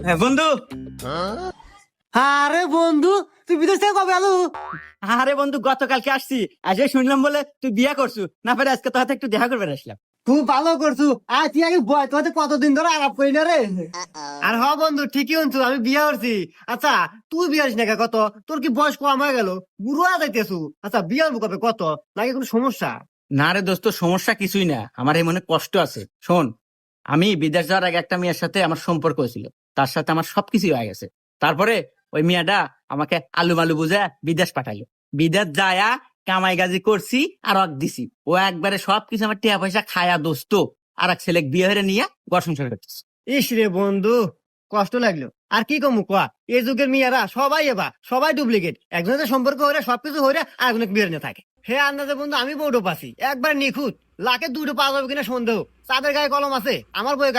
হ্যাঁ বন্ধু। আরে বন্ধু, তুই বিদেশ থেকে কবে আলু? আরে বন্ধু, গতকালকে আসছি। আজকে শুনলাম বলে তুই বিয়ে করছু, না পারে আজকে তোর হাতে একটু দেখা করবে আসলাম। খুব ভালো করছু। আর তুই আগে বয়, তোর হাতে কতদিন ধরে আলাপ করি না রে। আর হ বন্ধু, ঠিকই শুনছু, আমি বিয়ে করছি। আচ্ছা, তুই বিয়ে হস না কে? কত তোর কি বয়স কম হয়ে গেল? বুড়ো হয়ে যাইতেছু। আচ্ছা, বিয়ে হবো কবে? কত নাকি কোনো সমস্যা? না রে দোস্ত, সমস্যা কিছুই না, আমার এই মনে কষ্ট আছে। শোন, আমি বিদেশ যাওয়ার আগে একটা মেয়ের সাথে আমার সম্পর্ক হয়েছিল, তার সাথে আমার সবকিছু হয়ে গেছে। তারপরে ওই মেয়েটা আমাকে আলু মালু বুঝে বিদেশ পাঠাইলো। বিদেশ যায়া কামাই গাজি করছি আর অক দিছি। ও একবারে সবকিছু আমার টিয়া পয়সা খায়া দোস্ত আর এক ছেলে বিয়ে হয়ে নিয়ে ঘর সংসার করতেছে। ইস রে বন্ধু, কষ্ট লাগলো। আর কি কমু কয়া, এই যুগের মেয়েরা সবাই সবাই ডুপ্লিকেট। একজনের সম্পর্ক হলে সবকিছু হলে আর একজনের বিয়ে নিয়ে থাকে। হে আন্দাজে বন্ধু, আমি বউটো পাচ্ছি একবার নিখুঁত, লাখে দুটো পাওয়া যাবে কিনা সন্দেহ। চাঁদের গায়ে কলম আছে, আমার বইয়ে